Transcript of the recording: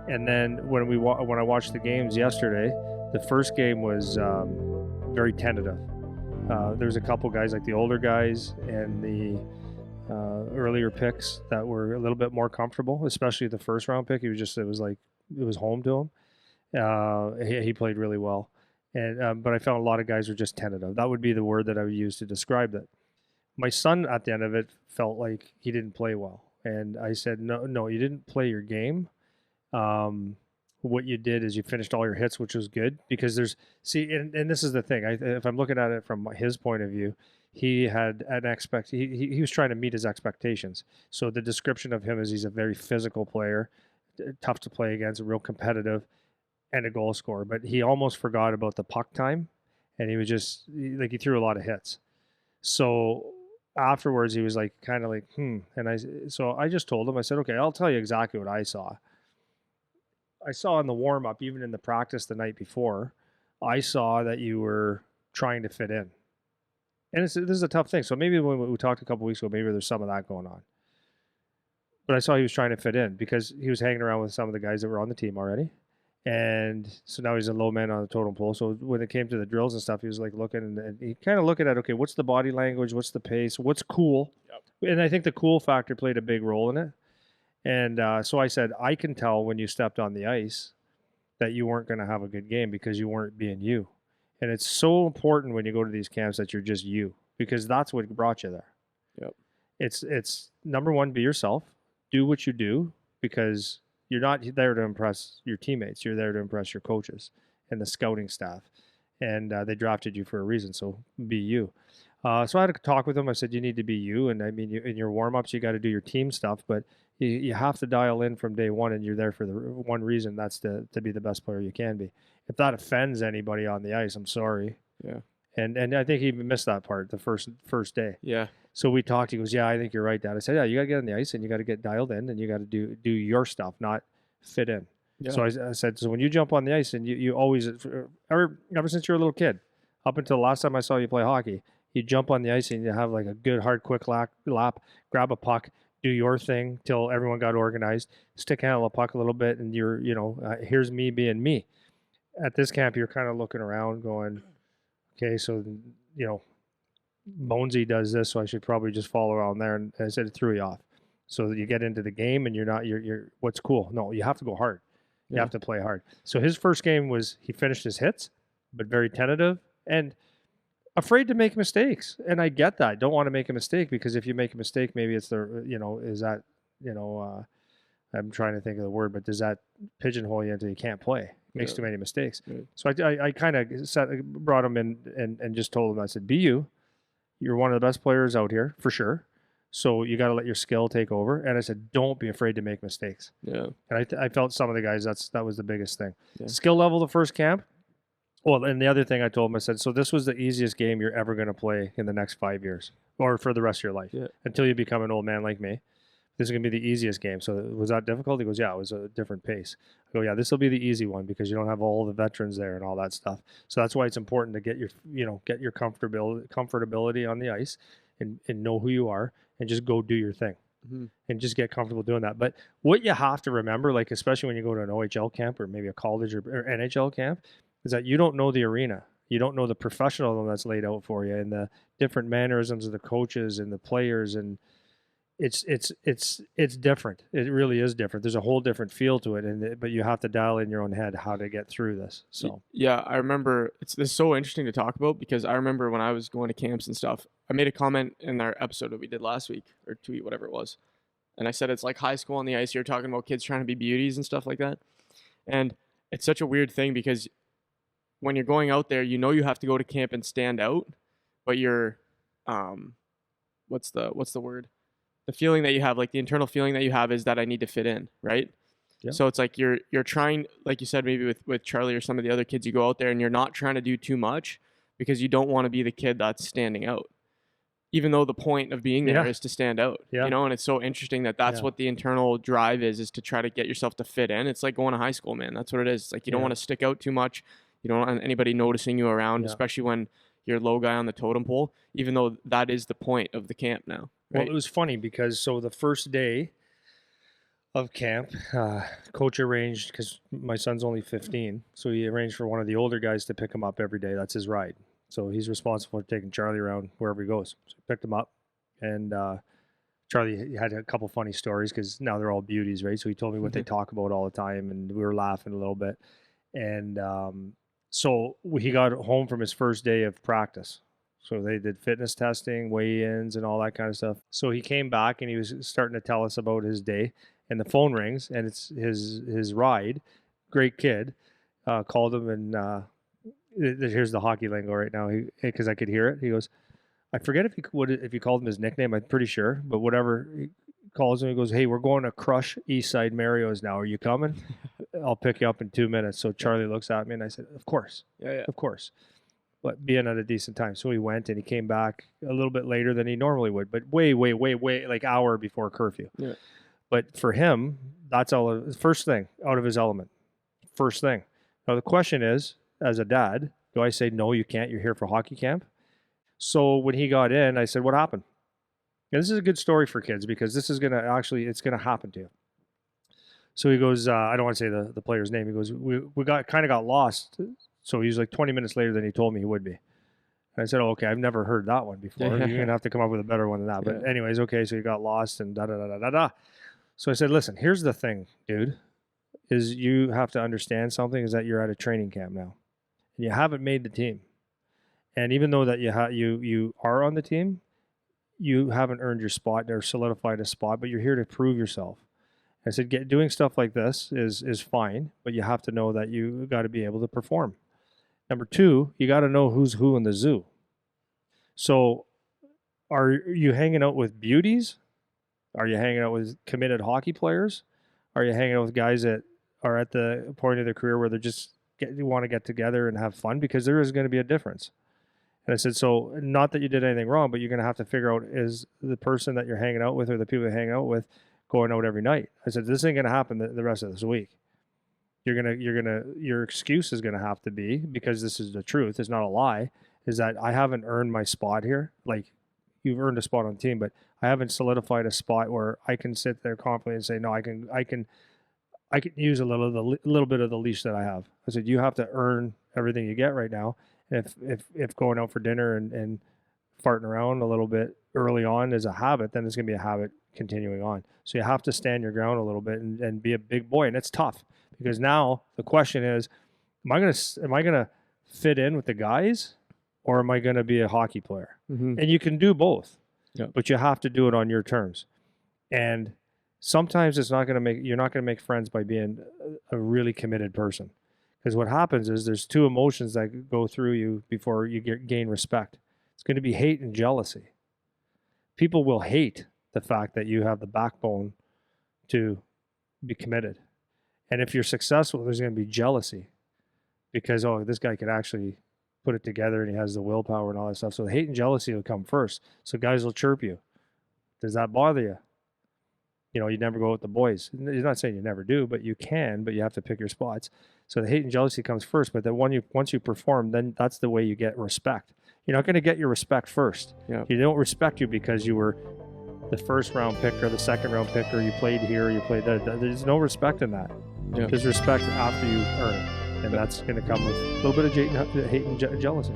And then when I watched the games yesterday, the first game was very tentative. There was a couple guys, like the older guys and the earlier picks, that were a little bit more comfortable, especially the first round pick. It was like it was home to him. He played really well, and but I found a lot of guys were just tentative. That would be the word that I would use to describe that. My son at the end of it felt like he didn't play well, and I said, no, you didn't play your game. What you did is you finished all your hits, which was good, because and this is the thing. If I'm looking at it from his point of view, he had he was trying to meet his expectations. So the description of him is he's a very physical player, tough to play against, real competitive, and a goal scorer. But he almost forgot about the puck time, and he was just like, he threw a lot of hits. So afterwards, he was like, kind of like, so I just told him, I said, okay, I'll tell you exactly what I saw. I saw in the warm up, even in the practice the night before, I saw that you were trying to fit in. And this is a tough thing. So maybe when we talked a couple weeks ago, maybe there's some of that going on. But I saw he was trying to fit in because he was hanging around with some of the guys that were on the team already. And so now he's a low man on the totem pole. So when it came to the drills and stuff, he was like looking, and he kind of looking at, okay, what's the body language? What's the pace? What's cool? Yep. And I think the cool factor played a big role in it. And so I said, I can tell when you stepped on the ice that you weren't going to have a good game because you weren't being you. And it's so important when you go to these camps that you're just you, because that's what brought you there. Yep. It's number one, be yourself, do what you do, because you're not there to impress your teammates. You're there to impress your coaches and the scouting staff. And they drafted you for a reason, so be you. So I had a talk with him. I said, you need to be you. And I mean, in your warm-ups, you got to do your team stuff, but you have to dial in from day one, and you're there for the one reason. That's to be the best player you can be. If that offends anybody on the ice, I'm sorry. Yeah. And I think he missed that part the first day. Yeah. So we talked. He goes, yeah, I think you're right, Dad. I said, yeah, you got to get on the ice and you got to get dialed in and you got to do your stuff, not fit in. Yeah. So I said, so when you jump on the ice, and you always, ever since you're a little kid, up until the last time I saw you play hockey, you jump on the ice and you have like a good, hard, quick lap, grab a puck, do your thing till everyone got organized, stick handle a puck a little bit, and you're, here's me being me. At this camp, you're kind of looking around going, okay, so, Bonesy does this, so I should probably just follow around there. And I said, it threw you off. So you get into the game and you're what's cool. No, you have to go hard. You have to play hard. So his first game was, he finished his hits, but very tentative and afraid to make mistakes. And I get that. Don't want to make a mistake, because if you make a mistake, maybe it's I'm trying to think of the word, but does that pigeonhole you until you can't play? Makes too many mistakes. Right. So I kind of brought him in and just told him, I said, be you. You're one of the best players out here for sure. So you got to let your skill take over. And I said, don't be afraid to make mistakes. Yeah. And I felt some of the guys, that was the biggest thing. Yeah. Skill level the first camp. Well, and the other thing I told him, I said, so this was the easiest game you're ever going to play in the next 5 years or for the rest of your life until you become an old man like me. This is going to be the easiest game. So was that difficult? He goes, yeah, it was a different pace. I go, yeah, this will be the easy one because you don't have all the veterans there and all that stuff. So that's why it's important to get your comfortability on the ice and know who you are and just go do your thing and just get comfortable doing that. But what you have to remember, like especially when you go to an OHL camp or maybe a college or NHL camp, is that you don't know the arena. You don't know the professionalism that's laid out for you and the different mannerisms of the coaches and the players, and it's different. It really is different. There's a whole different feel to it, but you have to dial in your own head how to get through this. So yeah, I remember this is so interesting to talk about, because I remember when I was going to camps and stuff, I made a comment in our episode that we did last week or tweet, whatever it was, and I said it's like high school on the ice. You're talking about kids trying to be beauties and stuff like that, and it's such a weird thing because when you're going out there, you have to go to camp and stand out, but you're what's the word? The feeling that you have, like the internal feeling that you have, is that I need to fit in, right? Yeah. So it's like you're trying, like you said, maybe with Charlie or some of the other kids, you go out there and you're not trying to do too much because you don't want to be the kid that's standing out, even though the point of being there is to stand out, and it's so interesting that's what the internal drive is to try to get yourself to fit in. It's like going to high school, man. That's what it is. It's like you don't want to stick out too much. You don't want anybody noticing you around, especially when you're a low guy on the totem pole, even though that is the point of the camp now. Right? Well, it was funny because so the first day of camp. Coach arranged, because my son's only 15, so he arranged for one of the older guys to pick him up every day. That's his ride. So he's responsible for taking Charlie around wherever he goes. So he picked him up, and Charlie had a couple funny stories because now they're all beauties, right? So he told me what they talk about all the time, and we were laughing a little bit. And so he got home from his first day of practice. So they did fitness testing, weigh-ins, and all that kind of stuff. So he came back and he was starting to tell us about his day. And the phone rings, and it's his ride. Great kid. Called him, and here's the hockey lingo right now, because I could hear it. He goes, I forget if he called him his nickname. I'm pretty sure, but whatever. He calls him. He goes, "Hey, we're going to crush Eastside Mario's now. Are you coming? I'll pick you up in 2 minutes." So Charlie looks at me, and I said, "Of course, Yeah. of course." But being at a decent time, so he went, and he came back a little bit later than he normally would, but way, like hour before curfew. Yeah. But for him, that's all. First thing out of his element. First thing. Now the question is, as a dad, do I say no? You can't. You're here for hockey camp. So when he got in, I said, "What happened?" And this is a good story for kids because this is it's gonna happen to you. So he goes, I don't want to say the player's name. He goes, we got lost. So he was like 20 minutes later than he told me he would be. And I said, "Oh, okay, I've never heard that one before. You're gonna have to come up with a better one than that." But anyways, okay. So he got lost and da da da da da da. So I said, "Listen, here's the thing, dude. Is you have to understand something. Is that you're at a training camp now, and you haven't made the team. And even though that you are on the team, you haven't earned your spot or solidified a spot, but you're here to prove yourself." I said, doing stuff like this is fine, but you have to know that you got to be able to perform. Number two, you got to know who's who in the zoo. So are you hanging out with beauties? Are you hanging out with committed hockey players? Are you hanging out with guys that are at the point of their career where you want to get together and have fun? Because there is going to be a difference. And I said, so not that you did anything wrong, but you're going to have to figure out, is the person that you're hanging out with or the people you're hanging out with going out every night? I said, this ain't going to happen the rest of this week. Your excuse is going to have to be, because this is the truth, it's not a lie, is that I haven't earned my spot here. Like, you've earned a spot on the team, but I haven't solidified a spot where I can sit there confidently and say, no, I can use a little bit of the leash that I have. I said, you have to earn everything you get right now. And if going out for dinner and farting around a little bit early on is a habit, then it's going to be a habit continuing on. So you have to stand your ground a little bit and be a big boy. And it's tough, because now the question is, am I going to fit in with the guys, or am I going to be a hockey player? Mm-hmm. And you can do both, yeah, but you have to do it on your terms. And sometimes you're not going to make friends by being a really committed person. Because what happens is there's two emotions that go through you before you gain respect. It's going to be hate and jealousy. People will hate the fact that you have the backbone to be committed. And if you're successful, there's going to be jealousy because, oh, this guy could actually put it together and he has the willpower and all that stuff. So the hate and jealousy will come first. So guys will chirp you. Does that bother you? You know, you never go with the boys. He's not saying you never do, but you can, but you have to pick your spots. So the hate and jealousy comes first, but then once you perform, then that's the way you get respect. You're not going to get your respect first. Yeah. You don't respect you because you were the first round pick or the second round pick, or you played here, you played there. There's no respect in that. Yeah. There's respect after you earn it, and that's going to come with a little bit of hate and jealousy.